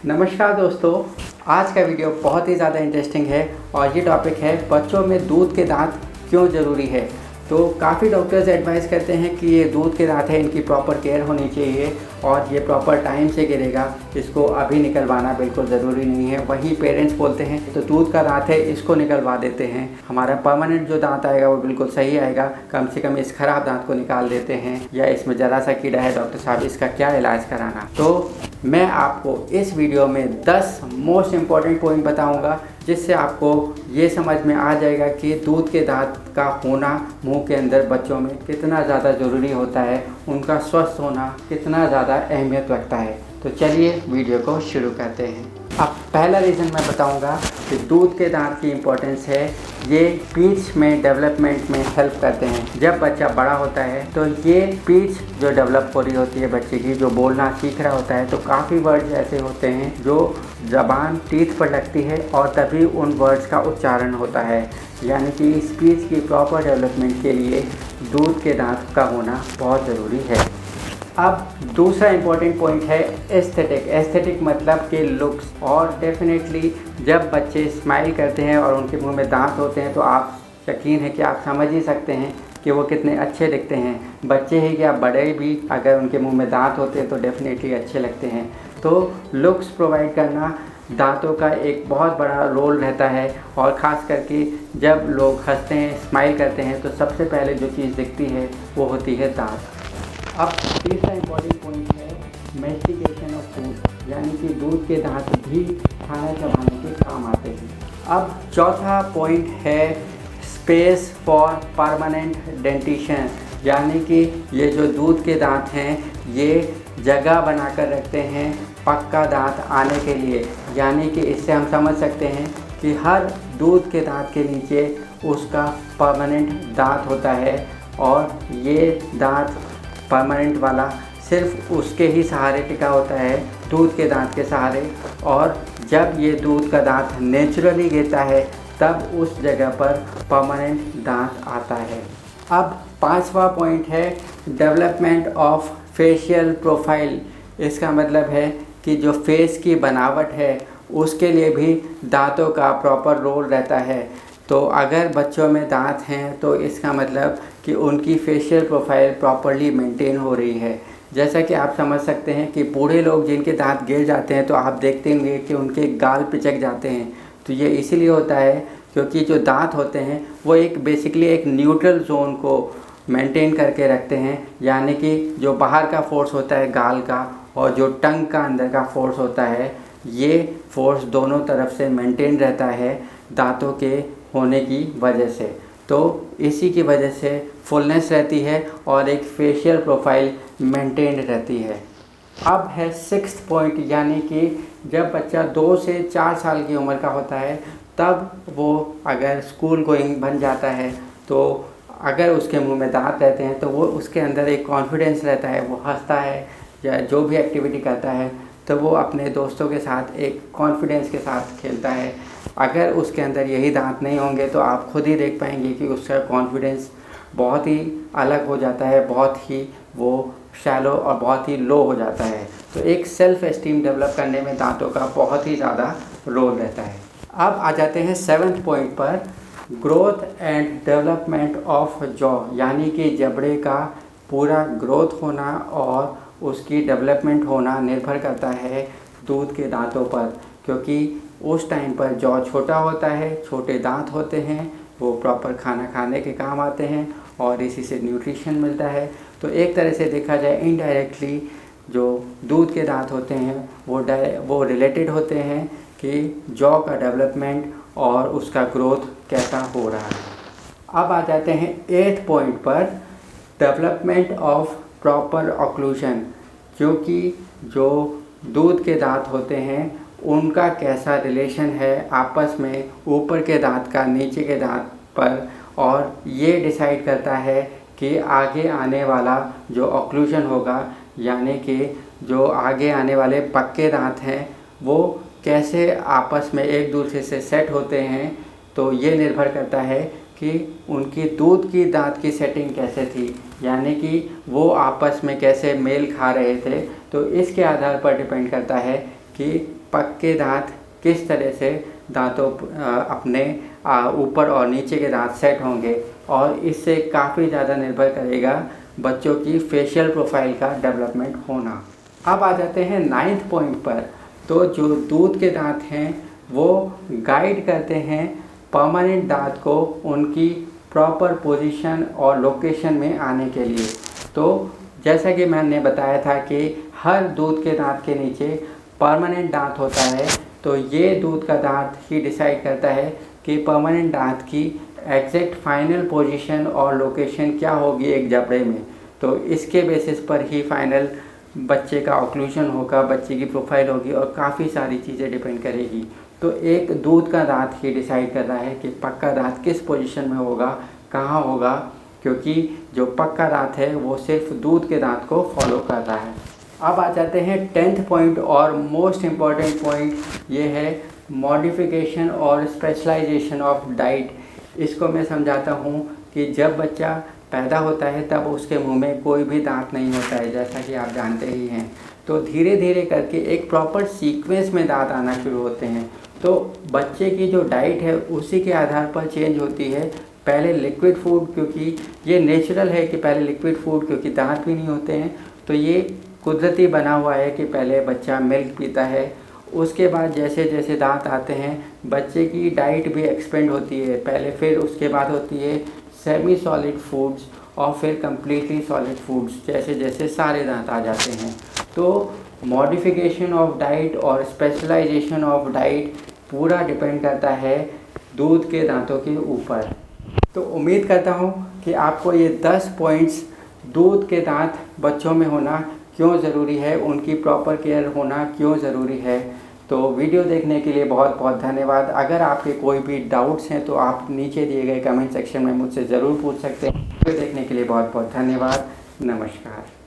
नमस्कार दोस्तों, आज का वीडियो बहुत ही ज़्यादा इंटरेस्टिंग है और ये टॉपिक है बच्चों में दूध के दांत क्यों ज़रूरी है। तो काफ़ी डॉक्टर्स एडवाइस करते हैं कि ये दूध के दांत है, इनकी प्रॉपर केयर होनी चाहिए और ये प्रॉपर टाइम से गिरेगा, इसको अभी निकलवाना बिल्कुल ज़रूरी नहीं है। वहीं पेरेंट्स बोलते हैं तो दूध का दांत है, इसको निकलवा देते हैं, हमारा परमानेंट जो दांत आएगा वो बिल्कुल सही आएगा, कम से कम इस ख़राब दांत को निकाल देते हैं, या इसमें ज़रा सा कीड़ा है डॉक्टर साहब, इसका क्या इलाज कराना। तो मैं आपको इस वीडियो में 10 मोस्ट इम्पॉर्टेंट पॉइंट बताऊंगा, जिससे आपको ये समझ में आ जाएगा कि दूध के दांत का होना मुंह के अंदर बच्चों में कितना ज़्यादा ज़रूरी होता है, उनका स्वस्थ होना कितना ज़्यादा अहमियत रखता है। तो चलिए वीडियो को शुरू करते हैं। अब पहला रीज़न मैं बताऊंगा कि दूध के दांत की इम्पोर्टेंस है, ये स्पीच में डेवलपमेंट में हेल्प करते हैं। जब बच्चा बड़ा होता है तो ये स्पीच जो डेवलप हो रही होती है बच्चे की, जो बोलना सीख रहा होता है, तो काफ़ी वर्ड्स ऐसे होते हैं जो ज़बान टीथ पर लगती है और तभी उन वर्ड्स का उच्चारण होता है। यानी कि स्पीच की प्रॉपर डेवलपमेंट के लिए दूध के दांत का होना बहुत ज़रूरी है। अब दूसरा इम्पॉर्टेंट पॉइंट है एस्थेटिक। एस्थेटिक मतलब कि लुक्स। और डेफिनेटली जब बच्चे स्माइल करते हैं और उनके मुंह में दांत होते हैं तो आप यकीन है कि आप समझ ही सकते हैं कि वो कितने अच्छे दिखते हैं। बच्चे ही क्या बड़े भी अगर उनके मुंह में दांत होते हैं तो डेफिनेटली अच्छे लगते हैं। तो लुक्स प्रोवाइड करना दांतों का एक बहुत बड़ा रोल रहता है, और ख़ास करके जब लोग हंसते हैं, स्माइल करते हैं, तो सबसे पहले जो चीज़ दिखती है वो होती है दांत। अब तीसरा इम्पॉर्टेंट पॉइंट है मैस्टिकेशन ऑफ फूड, यानी कि दूध के दांत भी खाना चबाने के काम आते हैं। अब चौथा पॉइंट है स्पेस फॉर परमानेंट डेंटिशन, यानी कि ये जो दूध के दांत हैं ये जगह बनाकर रखते हैं पक्का दांत आने के लिए। यानी कि इससे हम समझ सकते हैं कि हर दूध के दांत के नीचे उसका परमानेंट दांत होता है, और ये दांत परमानेंट वाला सिर्फ उसके ही सहारे टिका होता है, दूध के दांत के सहारे। और जब ये दूध का दांत नेचुरली गिरता है तब उस जगह पर परमानेंट दांत आता है। अब पांचवा पॉइंट है डेवलपमेंट ऑफ फेशियल प्रोफाइल। इसका मतलब है कि जो फेस की बनावट है उसके लिए भी दांतों का प्रॉपर रोल रहता है। तो अगर बच्चों में दांत हैं तो इसका मतलब कि उनकी फेशियल प्रोफाइल प्रॉपरली मेंटेन हो रही है। जैसा कि आप समझ सकते हैं कि बूढ़े लोग जिनके दांत गिर जाते हैं तो आप देखते होंगे कि उनके गाल पिचक जाते हैं। तो ये इसीलिए होता है क्योंकि जो दांत होते हैं वो एक बेसिकली एक न्यूट्रल जोन को मेंटेन करके रखते हैं। यानी कि जो बाहर का फोर्स होता है गाल का और जो टंग का अंदर का फोर्स होता है, ये फोर्स दोनों तरफ से मेंटेन रहता है दांतों के होने की वजह से। तो इसी की वजह से फुलनेस रहती है और एक फेशियल प्रोफाइल मेंटेन रहती है। अब है सिक्स्थ पॉइंट, यानी कि जब बच्चा 2 से 4 साल की उम्र का होता है तब वो अगर स्कूल गोइंग बन जाता है, तो अगर उसके मुंह में दांत रहते हैं तो वो उसके अंदर एक कॉन्फिडेंस रहता है, वो हंसता है या जो भी एक्टिविटी करता है तो वो अपने दोस्तों के साथ एक कॉन्फिडेंस के साथ खेलता है। अगर उसके अंदर यही दांत नहीं होंगे तो आप खुद ही देख पाएंगे कि उसका कॉन्फिडेंस बहुत ही अलग हो जाता है, बहुत ही वो शैलो और बहुत ही लो हो जाता है। तो एक सेल्फ एस्टीम डेवलप करने में दांतों का बहुत ही ज़्यादा रोल रहता है। अब आ जाते हैं 7th पॉइंट पर, growth and development of jaw, यानी कि जबड़े का पूरा ग्रोथ होना और उसकी डेवलपमेंट होना निर्भर करता है दूध के दांतों पर। क्योंकि उस टाइम पर जॉ छोटा होता है, छोटे दांत होते हैं, वो प्रॉपर खाना खाने के काम आते हैं और इसी से न्यूट्रिशन मिलता है। तो एक तरह से देखा जाए इनडायरेक्टली जो दूध के दांत होते हैं वो रिलेटेड होते हैं कि जॉ का डेवलपमेंट और उसका ग्रोथ कैसा हो रहा है। अब आ जाते हैं 8th पॉइंट पर, डेवलपमेंट ऑफ प्रॉपर ऑक्लूजन, क्योंकि जो दूध के दांत होते हैं उनका कैसा रिलेशन है आपस में ऊपर के दांत का नीचे के दांत पर, और ये डिसाइड करता है कि आगे आने वाला जो ऑक्लूजन होगा, यानी कि जो आगे आने वाले पक्के दांत हैं वो कैसे आपस में एक दूसरे से सेट होते हैं। तो ये निर्भर करता है कि उनकी दूध की दांत की सेटिंग कैसे थी, यानी कि वो आपस में कैसे मेल खा रहे थे। तो इसके आधार पर डिपेंड करता है कि पक्के दांत किस तरह से दांतों अपने ऊपर और नीचे के दांत सेट होंगे, और इससे काफ़ी ज़्यादा निर्भर करेगा बच्चों की फेशियल प्रोफाइल का डेवलपमेंट होना। अब आ जाते हैं 9th पॉइंट पर। तो जो दूध के दांत हैं वो गाइड करते हैं परमानेंट दांत को उनकी प्रॉपर पोजीशन और लोकेशन में आने के लिए। तो जैसा कि मैंने बताया था कि हर दूध के दांत के नीचे परमानेंट दांत होता है, तो ये दूध का दांत ही डिसाइड करता है कि परमानेंट दांत की एग्जैक्ट फाइनल पोजीशन और लोकेशन क्या होगी एक जबड़े में। तो इसके बेसिस पर ही फाइनल बच्चे का ऑक्लूजन होगा, बच्चे की प्रोफाइल होगी और काफ़ी सारी चीज़ें डिपेंड करेगी। तो एक दूध का दांत ही डिसाइड कर रहा है कि पक्का दांत किस पोजीशन में होगा, कहाँ होगा, क्योंकि जो पक्का दांत है वो सिर्फ दूध के दांत को फॉलो कर रहा है। अब आ जाते हैं 10th पॉइंट और मोस्ट इम्पॉर्टेंट पॉइंट, ये है मॉडिफिकेशन और स्पेशलाइजेशन ऑफ डाइट। इसको मैं समझाता हूँ कि जब बच्चा पैदा होता है तब उसके मुंह में कोई भी दांत नहीं होता है, जैसा कि आप जानते ही हैं। तो धीरे धीरे करके एक प्रॉपर सीक्वेंस में दांत आना शुरू होते हैं। तो बच्चे की जो डाइट है उसी के आधार पर चेंज होती है। पहले लिक्विड फूड, क्योंकि ये नेचुरल है कि पहले लिक्विड फूड, क्योंकि दांत भी नहीं होते हैं, तो ये कुदरती बना हुआ है कि पहले बच्चा मिल्क पीता है। उसके बाद जैसे जैसे दांत आते हैं बच्चे की डाइट भी एक्सपेंड होती है पहले, फिर उसके बाद होती है सेमी सॉलिड फूड्स और फिर कम्प्लीटली सॉलिड फूड्स, जैसे जैसे सारे दांत आ जाते हैं। तो मॉडिफिकेशन ऑफ डाइट और स्पेशलाइजेशन ऑफ डाइट पूरा डिपेंड करता है दूध के दांतों के ऊपर। तो उम्मीद करता हूँ कि आपको ये 10 पॉइंट्स, दूध के दांत बच्चों में होना क्यों ज़रूरी है, उनकी प्रॉपर केयर होना क्यों ज़रूरी है। तो वीडियो देखने के लिए बहुत बहुत धन्यवाद। अगर आपके कोई भी डाउट्स हैं तो आप नीचे दिए गए कमेंट सेक्शन में मुझसे ज़रूर पूछ सकते हैं। वीडियो देखने के लिए बहुत बहुत धन्यवाद। नमस्कार।